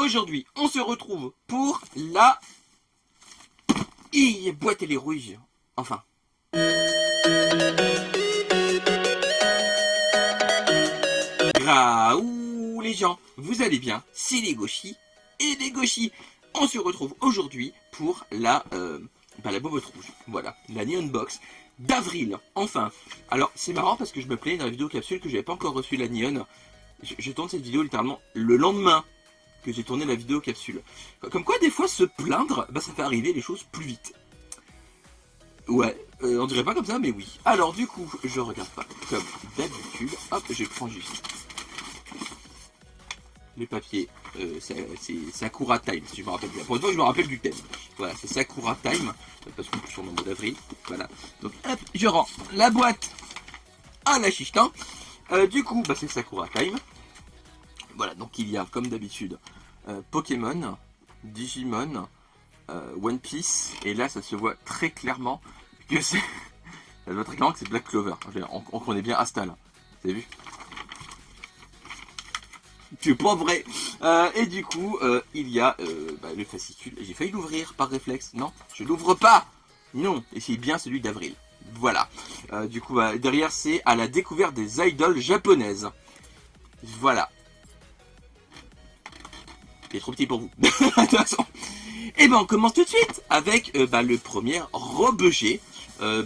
Aujourd'hui, on se retrouve pour la boîte et les rouges. Enfin. Graou les gens, vous allez bien? C'est les gauchis et les gauchis. On se retrouve aujourd'hui pour la boîte rouge. Voilà, la Neon Box d'avril. Enfin. Alors, c'est marrant parce que je me plaignais dans la vidéo capsule que j'avais pas encore reçu la Neon. Je tourne cette vidéo littéralement le lendemain que j'ai tourné la vidéo capsule. Comme quoi, des fois, se plaindre, bah, ça fait arriver les choses plus vite. Ouais, on dirait pas comme ça, mais oui. Alors, du coup, je regarde pas comme d'habitude. Hop, je prends juste les papiers. C'est Sakura Time, si je me rappelle bien. Pour une fois, je me rappelle du thème. Voilà, c'est Sakura Time, parce qu'on est sur le mois d'avril. Voilà. Donc, hop, je rends la boîte à la chichetin. Du coup, bah, c'est Sakura Time. Voilà, donc il y a, comme d'habitude, Pokémon, Digimon, One Piece, et là ça se voit très clairement que c'est. Ça se voit très clairement que c'est Black Clover. On connaît bien Astal. Vous avez vu? C'est pas vrai. Et du coup, il y a le fascicule. J'ai failli l'ouvrir par réflexe. Non, je l'ouvre pas. Non, et c'est bien celui d'avril. Voilà. Du coup, derrière c'est à la découverte des idoles japonaises. Voilà. Il est trop petit pour vous. Attention. Et ben on commence tout de suite avec le premier robe G.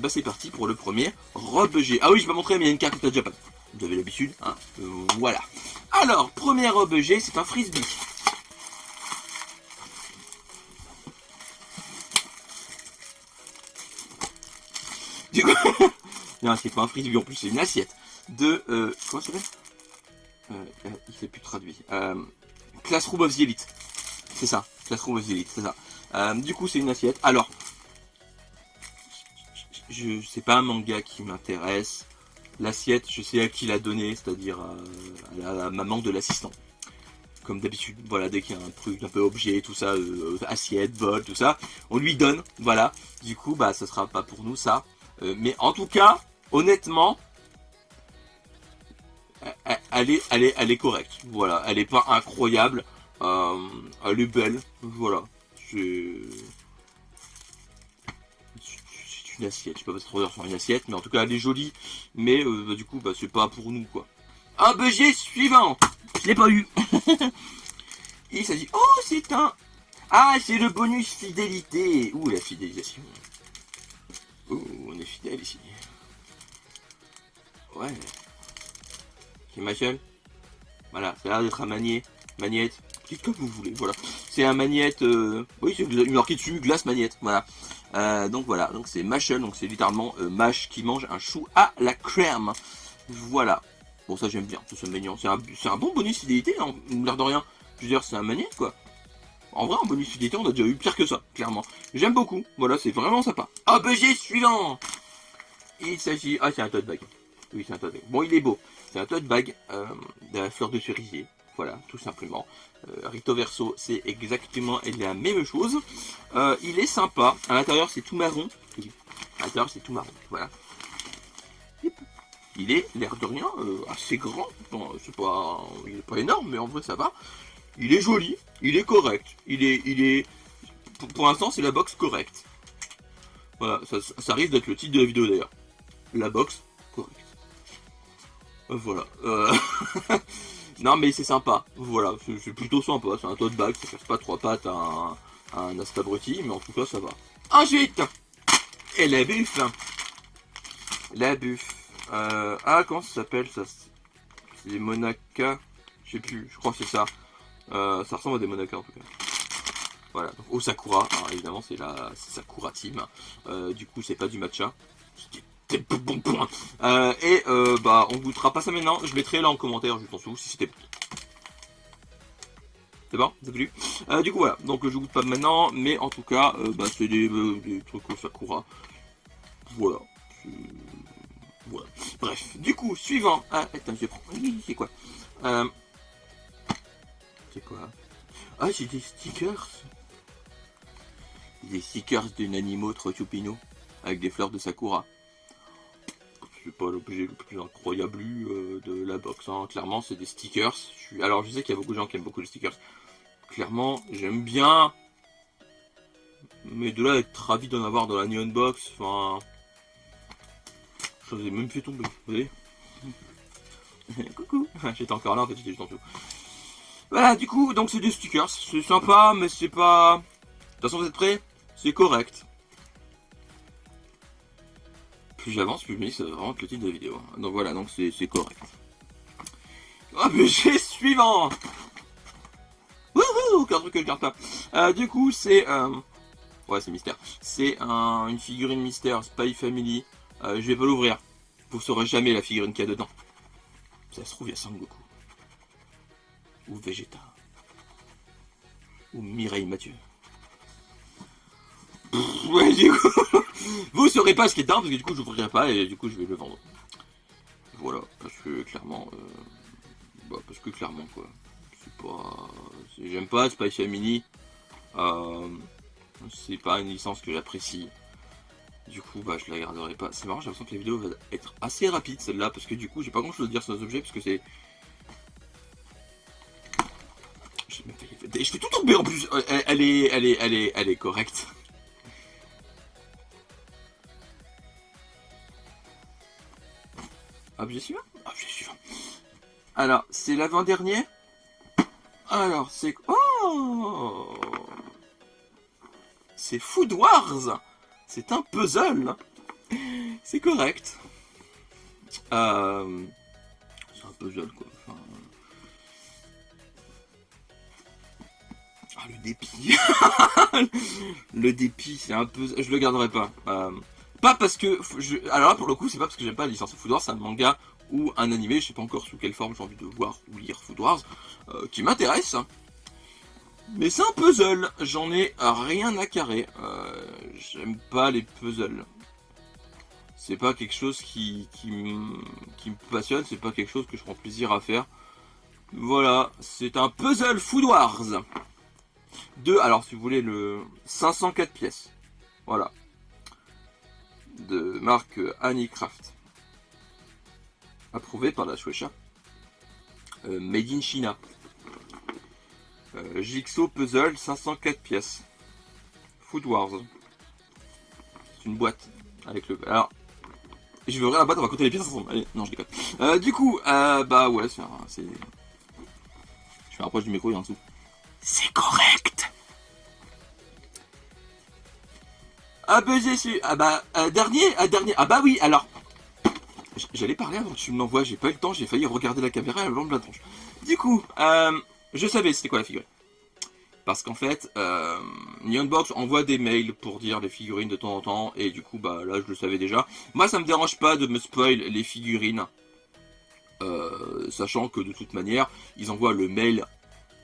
C'est parti pour le premier robe G. Ah oui, je vais montrer, mais il y a une carte de Japan. Vous avez l'habitude, hein. Voilà. Alors, premier robe G, c'est un frisbee. Du coup, non, c'est pas un frisbee en plus, c'est une assiette de comment ça s'appelle il s'est plus traduit. Classroom of the Elite. C'est ça, Classroom of the Elite, c'est ça. Du coup, c'est une assiette. Alors, c'est pas un manga qui m'intéresse. L'assiette, je sais à qui la donner, c'est-à-dire à la maman de l'assistant. Comme d'habitude, voilà, dès qu'il y a un truc un peu objet, tout ça, assiette, bol, tout ça, on lui donne, voilà. Du coup, bah, ça sera pas pour nous, ça. Mais en tout cas, honnêtement, elle est correcte. Voilà, elle est pas incroyable. Elle est belle. Voilà. C'est une assiette. Je sais pas trop dire sur une assiette, mais en tout cas, elle est jolie. Mais du coup, bah, c'est pas pour nous, quoi. Un budget suivant. Je l'ai pas eu. Il s'agit. Oh, c'est un. Ah, c'est le bonus fidélité. Ouh, la fidélisation. Ouh, on est fidèle ici. Ouais. C'est Michel. Voilà, ça a l'air d'être un magnette. Dites comme vous voulez, voilà. C'est un magnette. Oui, c'est une marqué dessus, glace magnette. Voilà. Donc voilà, donc c'est Machel, donc c'est littéralement Mâche qui mange un chou à la crème. Voilà. Bon, ça j'aime bien, c'est mignon. C'est un bon bonus fidélité, hein, l'air de rien. Je veux dire, c'est un magnette quoi. En vrai, en bonus fidélité, on a déjà eu pire que ça, clairement. J'aime beaucoup, voilà, c'est vraiment sympa. Objet suivant. Il s'agit. Ah, c'est un tote bag. Oui, c'est un tote bag. Bon, il est beau. C'est un tote bag de la fleur de cerisier. Voilà, tout simplement. Recto verso, c'est exactement la même chose. Il est sympa. À l'intérieur, c'est tout marron. À l'intérieur, c'est tout marron. Voilà. Il est, l'air de rien, assez grand. Bon, il est pas énorme, mais en vrai, ça va. Il est joli. Il est correct. Il est. Pour l'instant, c'est la box correcte. Voilà, ça risque d'être le titre de la vidéo d'ailleurs. La box correcte. Voilà. Non mais c'est sympa. Voilà, c'est plutôt sympa. C'est un tote bag, ça casse pas trois pattes à un astabruti, mais en tout cas ça va. Ensuite, et la buffe. La buffe. Comment ça s'appelle ça? C'est des Monaka. Je sais plus, je crois que c'est ça. Ça ressemble à des Monaka en tout cas. Voilà, donc au Sakura, alors, évidemment c'est Sakura Team. Du coup c'est pas du matcha. On goûtera pas ça maintenant. Je mettrai là en commentaire, je pense vous si c'était. C'est bon, c'est plus. Du coup voilà, donc je goûte pas maintenant, mais en tout cas, c'est des trucs au Sakura. Voilà. Voilà. Bref, du coup, suivant. Ah, attends, je prends. C'est quoi C'est quoi? Ah, j'ai des stickers. Des stickers d'une Nanimo Trochupino avec des fleurs de Sakura. C'est pas l'objet le plus incroyable de la box, hein. Clairement c'est des stickers. Alors je sais qu'il y a beaucoup de gens qui aiment beaucoup les stickers. clairement, j'aime bien. Mais de là à être ravi d'en avoir dans la Neon Box, enfin... Je les ai même fait tomber, vous voyez. Coucou. J'étais encore là, en fait, j'étais juste en dessous. Voilà, du coup, donc c'est des stickers. C'est sympa, mais c'est pas... De toute façon, vous êtes prêts? C'est correct. Plus j'avance, plus je me dis que ça va vraiment être le titre de la vidéo. Donc voilà, donc c'est correct. Oh, mais j'ai suivant. Wouhou, aucun truc que je garde pas. Du coup, c'est... Ouais, c'est mystère. C'est une figurine mystère Spy Family. Je vais pas l'ouvrir. Vous saurez jamais la figurine qu'il y a dedans. Ça se trouve, il y a Sangoku. Ou Vegeta. Ou Mireille Mathieu. Ouais, du coup, vous saurez pas ce qui est dedans parce que du coup, je n'ouvrirai pas et du coup, je vais le vendre. Voilà, parce que clairement, quoi. C'est pas, j'aime pas Spy Family. C'est pas une licence que j'apprécie. Du coup, bah, je la garderai pas. C'est marrant, j'ai l'impression que la vidéo va être assez rapide celle-là parce que du coup, j'ai pas grand chose à dire sur nos objets parce que c'est. Je fais tout tomber en plus. Elle est correcte. Objet suivant. Objet suivant. Alors, c'est l'avant-dernier. Alors, c'est... Oh, c'est Food Wars. C'est un puzzle. C'est correct. C'est un puzzle, quoi. Enfin... Ah, le dépit. Le dépit, c'est un peu... Je le garderai pas. Pas parce que... Alors là, pour le coup, c'est pas parce que j'aime pas la licence Food Wars, c'est un manga ou un animé, je sais pas encore sous quelle forme j'ai envie de voir ou lire Food Wars, qui m'intéresse. Mais c'est un puzzle, j'en ai rien à carrer. J'aime pas les puzzles. C'est pas quelque chose qui me passionne, c'est pas quelque chose que je prends plaisir à faire. Voilà, c'est un puzzle Food Wars. Alors si vous voulez, le 504 pièces. Voilà. De marque Anycraft. Approuvé par la Shueisha. Made in China. Jigsaw Puzzle 504 pièces. Food Wars. C'est une boîte. Avec le... Alors, je vais ouvrir la boîte, on va compter les pièces ensemble. Allez, non, je déconne. Du coup, bah ouais, c'est... Je me rapproche du micro, il y a en dessous. C'est correct. Ah bah j'ai su. Ah bah, dernier. Ah bah oui, alors... J'allais parler avant que tu me l'envoies, j'ai pas eu le temps, j'ai failli regarder la caméra et me la tronche. Du coup, je savais c'était quoi la figurine. Parce qu'en fait, Neonbox envoie des mails pour dire les figurines de temps en temps, et du coup, bah là, je le savais déjà. Moi, ça me dérange pas de me spoil les figurines, sachant que de toute manière, ils envoient le mail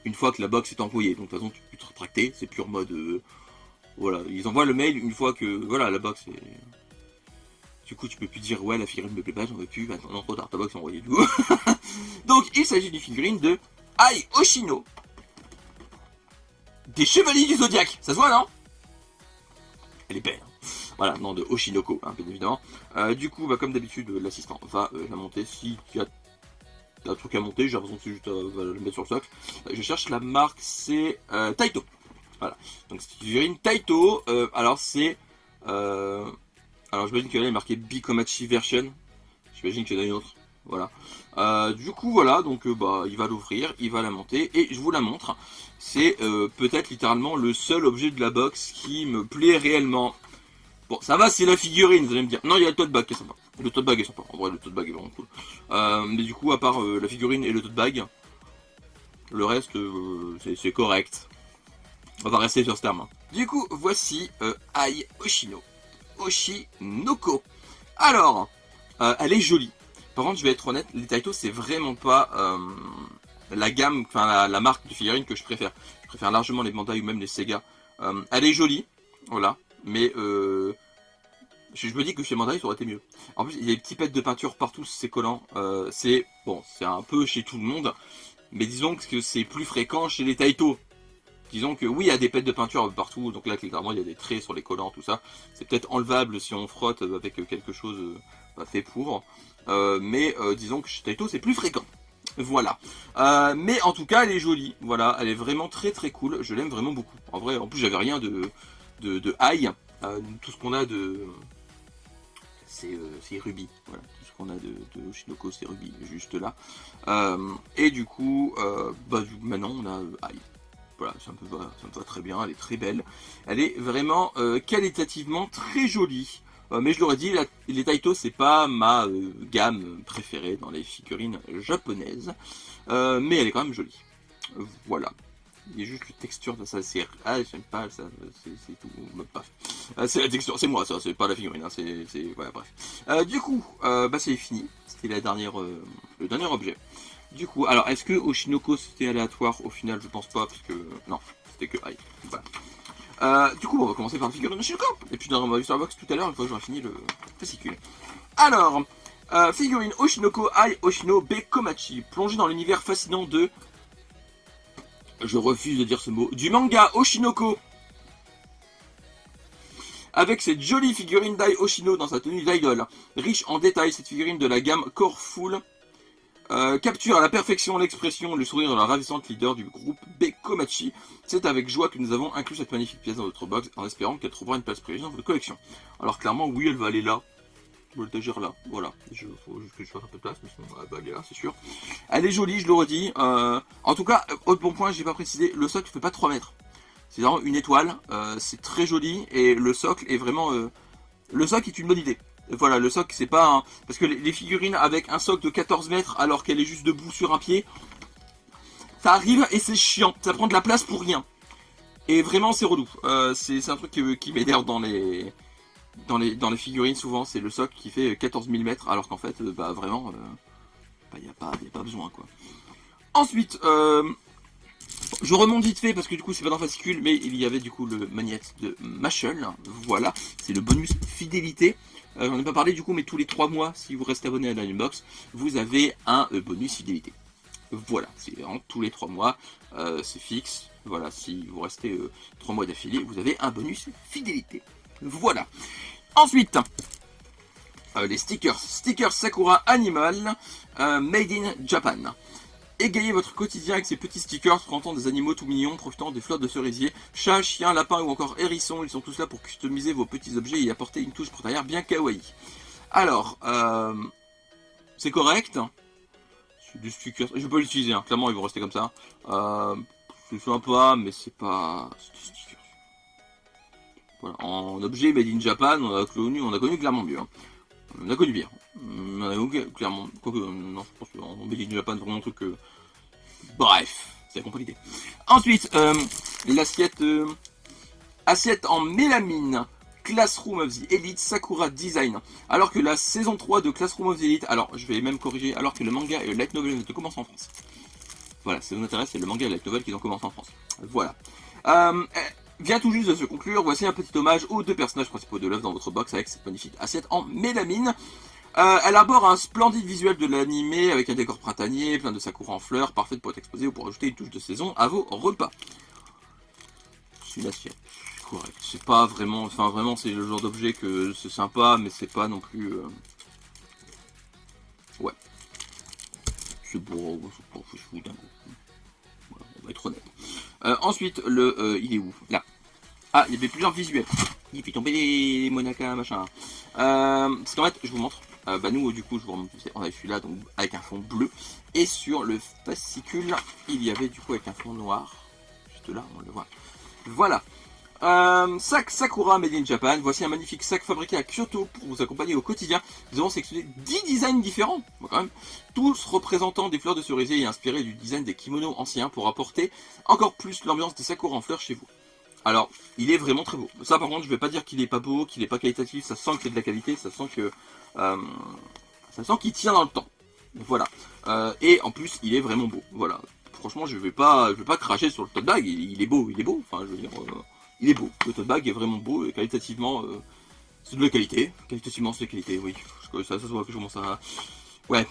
une fois que la box est envoyée. Donc de toute façon, tu peux te rétracter, c'est pur mode... voilà, ils envoient le mail une fois que... Voilà, la box est... Du coup, tu peux plus dire, ouais, la figurine me plaît pas, j'en veux plus, maintenant, non, trop tard, ta box est envoyée du coup. Donc, il s'agit d'une figurine de Ai Oshino. Des Chevaliers du Zodiaque, ça se voit, non? Elle est belle. Hein. Voilà, non, de Oshinoko, hein, bien évidemment. Du coup, bah, comme d'habitude, l'assistant va la monter. Si tu as un truc à monter, j'ai l'impression que c'est juste à le mettre sur le socle. Je cherche la marque, c'est Taito. Voilà, donc c'est une figurine Taito. Alors, c'est... alors, j'imagine qu'elle est marquée Bikomachi Version. J'imagine qu'il y en a une autre. Voilà. Du coup, voilà, donc bah, il va l'ouvrir, il va la monter, et je vous la montre. C'est peut-être littéralement le seul objet de la box qui me plaît réellement. Bon, ça va, c'est la figurine, vous allez me dire. Non, il y a le tote bag qui est sympa. Le tote bag est sympa. En vrai, le tote bag est vraiment cool. Mais du coup, à part la figurine et le tote bag, le reste, c'est correct. On va rester sur ce terme. Hein. Du coup, voici Ai Oshino. Oshinoko. Alors, elle est jolie. Par contre, je vais être honnête, les Taito, c'est vraiment pas la gamme, enfin la marque de figurines que je préfère. Je préfère largement les Bandai ou même les Sega. Elle est jolie, voilà, mais je me dis que chez Bandai, ça aurait été mieux. En plus, il y a des petits pets de peinture partout, c'est collant. C'est bon, c'est un peu chez tout le monde, mais disons que c'est plus fréquent chez les Taito. Disons que oui, il y a des pets de peinture partout, donc là, clairement, il y a des traits sur les collants, tout ça. C'est peut-être enlevable si on frotte avec quelque chose fait pour. Mais disons que chez Taito, c'est plus fréquent. Voilà. Mais en tout cas, elle est jolie. Voilà, elle est vraiment très très cool. Je l'aime vraiment beaucoup. En vrai, en plus, j'avais rien de high. Tout ce qu'on a de... C'est Ruby. Voilà, tout ce qu'on a de Oshinoko, c'est Ruby, juste là. Et du coup, maintenant, on a high. Voilà, ça me va très bien. Elle est très belle. Elle est vraiment qualitativement très jolie. Mais je l'aurais dit, les Taito, c'est pas ma gamme préférée dans les figurines japonaises. Mais elle est quand même jolie. Voilà. Il y a juste la texture de ça, c'est... Ah, j'aime pas ça, c'est tout. C'est la texture, c'est moi ça, c'est pas la figurine, hein, voilà, bref. Du coup, c'est fini. C'était le dernier objet. Du coup, alors, est-ce que Oshinoko c'était aléatoire? Au final, je pense pas, parce que... Non, c'était que Aïe. Voilà. Du coup, on va commencer par la figurine Oshinoko. Et puis, on va vu Starbucks tout à l'heure, une fois que j'aurai fini le fascicule. Alors, figurine Oshinoko Ai Oshino Bekomachi, plongée dans l'univers fascinant de... Je refuse de dire ce mot. Du manga Oshinoko. Avec cette jolie figurine d'Ai Oshino dans sa tenue d'idole. Riche en détails, cette figurine de la gamme Core Full capture à la perfection l'expression, le sourire de la ravissante leader du groupe Bekomachi. C'est avec joie que nous avons inclus cette magnifique pièce dans notre box, en espérant qu'elle trouvera une place privilégiée dans votre collection. Alors clairement, oui, elle va aller là. L'étagère là, voilà. Il faut juste que je fasse un peu de place, mais sinon elle va aller là, c'est sûr. Elle est jolie, je le redis. En tout cas, autre bon point, j'ai pas précisé, le socle fait pas 3 mètres. C'est vraiment une étoile, c'est très joli, et le socle est vraiment... le socle est une bonne idée. Voilà, le socle, c'est pas un... Parce que les figurines avec un socle de 14 mètres alors qu'elle est juste debout sur un pied, ça arrive et c'est chiant. Ça prend de la place pour rien. Et vraiment, c'est relou. C'est un truc qui m'énerve dans les figurines, souvent. C'est le socle qui fait 14 000 mètres alors qu'en fait, vraiment, y a pas besoin, quoi. Ensuite, je remonte vite fait parce que du coup c'est pas dans le fascicule, mais il y avait du coup le magnète de Mashal. Voilà, c'est le bonus fidélité. J'en ai pas parlé du coup, mais tous les 3 mois, si vous restez abonné à la Box, vous avez un bonus fidélité. Voilà, c'est vraiment tous les 3 mois, c'est fixe. Voilà, si vous restez 3 mois d'affilée, vous avez un bonus fidélité. Voilà. Ensuite, les stickers. Stickers Sakura Animal, Made in Japan. Égayez votre quotidien avec ces petits stickers représentant des animaux tout mignons, profitant des flottes de cerisier. Chat, chien, lapin ou encore hérisson, ils sont tous là pour customiser vos petits objets et y apporter une touche printanière bien kawaii. Alors, c'est correct. C'est du sticker. Je vais pas l'utiliser, hein. Clairement ils vont rester comme ça. C'est sympa, mais c'est pas... C'est du sticker. Voilà. En objet made in Japan, on a connu clairement mieux. Hein. On a connu bien. On a connu clairement... Quoique, non, je pense qu'en made in Japan, vraiment un truc... Bref, c'est la compris l'idée. Ensuite, l'assiette assiette en mélamine, Classroom of the Elite Sakura Design. Alors que la saison 3 de Classroom of the Elite, alors je vais même corriger, alors que le manga et le light novel ont commencé en France. Voilà, si ça vous intéresse, c'est le manga et le light novel qui ont commencé en France. Voilà. Vient tout juste de se conclure, voici un petit hommage aux 2 personnages principaux de l'œuvre dans votre box avec cette magnifique assiette en mélamine. Elle arbore un splendide visuel de l'animé avec un décor printanier, plein de sakura en fleurs, parfaite pour être exposée ou pour ajouter une touche de saison à vos repas. C'est une assiette. Correct. C'est pas vraiment... Enfin, vraiment, c'est le genre d'objet que c'est sympa, mais c'est pas non plus... Ouais. C'est beau, c'est pas fou d'un coup. Voilà, on va être honnête. Ensuite, il est où? Là. Ah, il y avait plusieurs visuels. Il fait tomber les monacas, machin. C'est qu'en fait, je vous montre. Nous, du coup, je vous remonte. On avait celui-là, donc avec un fond bleu. Et sur le fascicule, il y avait du coup avec un fond noir. Juste là, on le voit. Voilà. Sac Sakura Made in Japan. Voici un magnifique sac fabriqué à Kyoto pour vous accompagner au quotidien. Nous avons sélectionné 10 designs différents, bon, quand même, tous représentant des fleurs de cerisier et inspirés du design des kimonos anciens pour apporter encore plus l'ambiance des sakura en fleurs chez vous. Alors, il est vraiment très beau. Ça, par contre, je vais pas dire qu'il est pas beau, qu'il est pas qualitatif. Ça sent qu'il y a de la qualité, ça sent que ça sent qu'il tient dans le temps. Voilà. Et en plus, il est vraiment beau. Voilà. Franchement, je vais pas cracher sur le tote bag. Il est beau. Enfin, je veux dire. Il est beau, le tote bag est vraiment beau et qualitativement c'est de la qualité. Qualitativement c'est de la qualité, oui. Parce que ça se voit que je commence à... Ouais.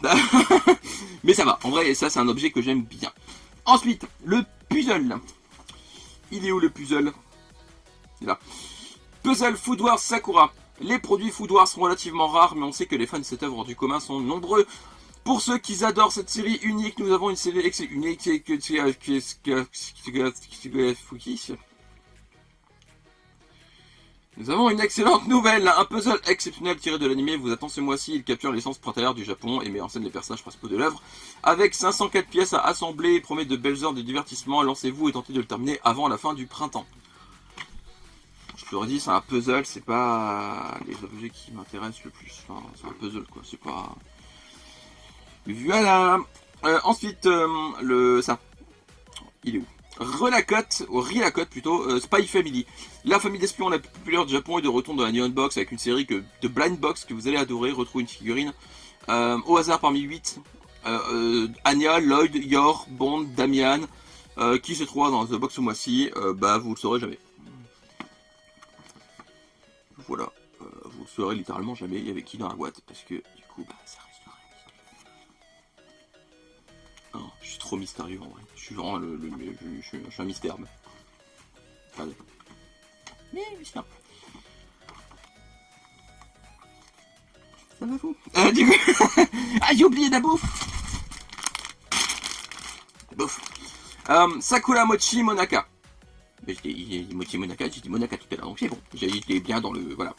Mais ça va, en vrai ça c'est un objet que j'aime bien. Ensuite, le puzzle. Il est où le puzzle? Il est là. Puzzle Food Wars Sakura. Les produits Food Wars sont relativement rares, mais on sait que les fans de cette œuvre du commun sont nombreux. Pour ceux qui adorent cette série unique, nous avons une série unique Nous avons une excellente nouvelle, un puzzle exceptionnel tiré de l'anime vous attend ce mois-ci. Il capture l'essence printanière du Japon et met en scène les personnages principaux de l'œuvre. Avec 504 pièces à assembler, il promet de belles heures de divertissement. Lancez-vous et tentez de le terminer avant la fin du printemps. Je te le redis, c'est un puzzle, c'est pas les objets qui m'intéressent le plus. Enfin, c'est un puzzle quoi, c'est pas... Voilà. Ensuite, ça. Il est où? Rilacote plutôt, Spy Family. La famille d'espions la plus populaire du Japon est de retour dans la Neon Box avec une série de Blind Box que vous allez adorer. Retrouvez une figurine au hasard parmi 8. Anya, Lloyd, Yor, Bond, Damian, qui se trouve dans The Box ce mois-ci, vous le saurez jamais. Voilà, vous le saurez littéralement jamais, il y avait qui dans la boîte, parce que du coup, ça restera un mystère. Je suis trop mystérieux en vrai, je suis vraiment je suis un mystère. Regardez. Mais mystère. Ça va vous du coup... Ah, j'ai oublié la bouffe. Sakura Mochi Monaka. Mais j'ai dit Mochi Monaka, j'ai dit Monaka tout à l'heure, donc c'est bon. J'ai été bien dans le... Voilà.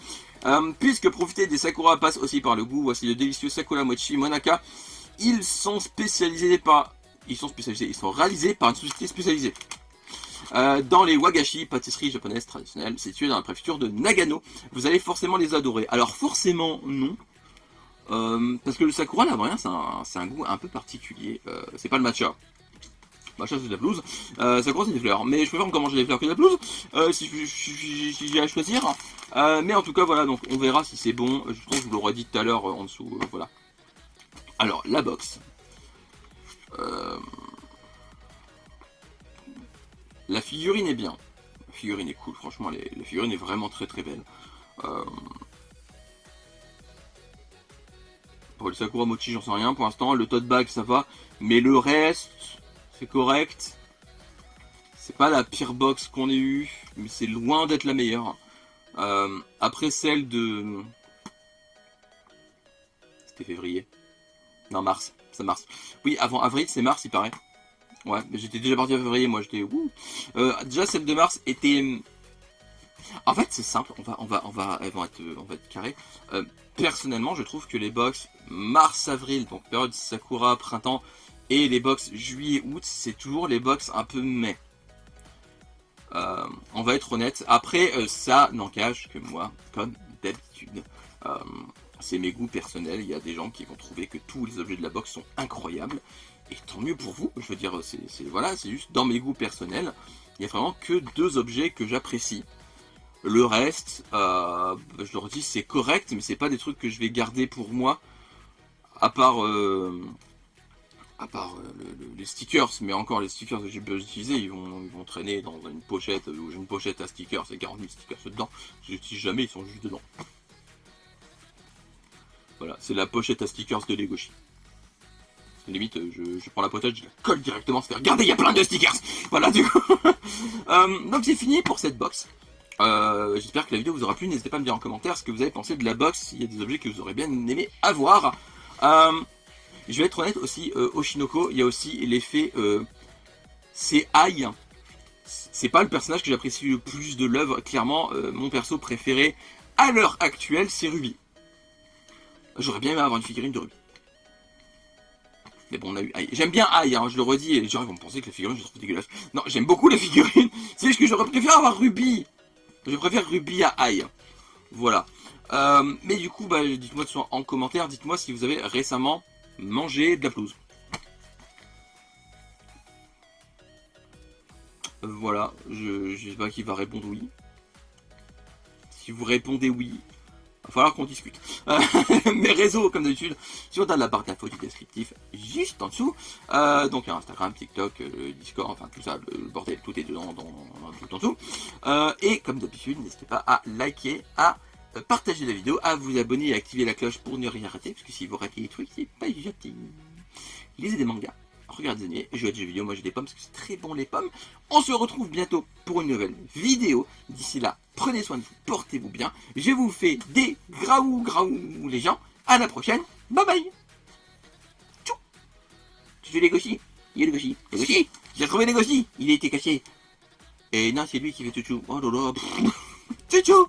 Puisque profiter des Sakura passe aussi par le goût, voici le délicieux Sakura Mochi Monaka. Ils sont réalisés par une société spécialisée. Dans les wagashi, pâtisseries japonaises traditionnelles, situées dans la préfecture de Nagano. Vous allez forcément les adorer. Alors forcément, non. Parce que le Sakura, là, rien, c'est un goût un peu particulier. C'est pas le matcha. Matcha, c'est de la pelouse. Sakura, c'est des fleurs. Mais je préfère encore manger des fleurs que de la pelouse, si j'ai à choisir. Mais en tout cas, voilà, donc on verra si c'est bon. Je pense que je vous l'aurais dit tout à l'heure en dessous. Voilà. Alors, la box. La figurine est bien. La figurine est cool, franchement, la figurine est vraiment très très belle. Pour le Sakura Mochi, j'en sais rien pour l'instant. Le tote bag, ça va. Mais le reste, c'est correct. C'est pas la pire box qu'on ait eue, mais c'est loin d'être la meilleure. Après celle de... C'était février. Non, mars. C'est mars. Oui, avant avril, c'est mars, il paraît. Ouais, mais j'étais déjà parti en février, moi j'étais... déjà, celle de mars était... En fait, c'est simple, on va être carré. Personnellement, je trouve que les box mars-avril, donc période Sakura, printemps, et les box juillet-août, c'est toujours les box un peu mai. On va être honnête. Après, ça n'engage que moi, comme d'habitude. C'est mes goûts personnels. Il y a des gens qui vont trouver que tous les objets de la box sont incroyables. Et tant mieux pour vous. Je veux dire, c'est juste dans mes goûts personnels. Il n'y a vraiment que 2 objets que j'apprécie. Le reste, je leur dis, c'est correct, mais c'est pas des trucs que je vais garder pour moi. À part les stickers, mais encore les stickers que j'ai pu utiliser, ils vont traîner dans une pochette, où j'ai une pochette à stickers, c'est 40 000 stickers dedans, je les utilise jamais, ils sont juste dedans. Voilà, c'est la pochette à stickers de Legoshi. Limite, je prends la pochette, je la colle directement, c'est regardez, il y a plein de stickers. Voilà, du coup. Donc c'est fini pour cette box. J'espère que la vidéo vous aura plu, n'hésitez pas à me dire en commentaire ce que vous avez pensé de la box, s'il y a des objets que vous aurez bien aimé avoir. Je vais être honnête aussi, Oshinoko, il y a aussi l'effet, c'est Ai. C'est pas le personnage que j'apprécie le plus de l'œuvre, clairement, mon perso préféré à l'heure actuelle, c'est Ruby. J'aurais bien aimé avoir une figurine de Ruby. Mais bon, on a eu Ai. J'aime bien Ai, hein, je le redis, et les gens vont me penser que la figurine, je la trouve dégueulasse. Non, j'aime beaucoup la figurine, c'est juste que j'aurais préféré avoir Ruby. Je préfère Ruby à Ai. Voilà. Mais du coup, dites-moi en commentaire, dites-moi si vous avez récemment mangé de la pelouse. Voilà, je sais pas qui va répondre oui. Si vous répondez oui, il va falloir qu'on discute. Mes réseaux, comme d'habitude, sur la barre d'infos du descriptif, juste en dessous. Donc Instagram, TikTok, Discord, enfin tout ça, le bordel, tout est dedans, tout en dessous. Et comme d'habitude, n'hésitez pas à liker, à partager la vidéo, à vous abonner et à activer la cloche pour ne rien rater, parce que si vous ratez les trucs, c'est pas gentil. Lisez des mangas, regardez des animés, jouez à des jeux vidéo, moi j'ai des pommes, parce que c'est très bon les pommes. On se retrouve bientôt pour une nouvelle vidéo. D'ici là, prenez soin de vous, portez-vous bien. Je vous fais des graou les gens. À la prochaine, bye bye. tu fais les gauchis. Il est le gauchis. Le gauchis. J'ai retrouvé les gauchis. Il a été caché. Et non, c'est lui qui fait chouchou. Oh là là. Chouchou.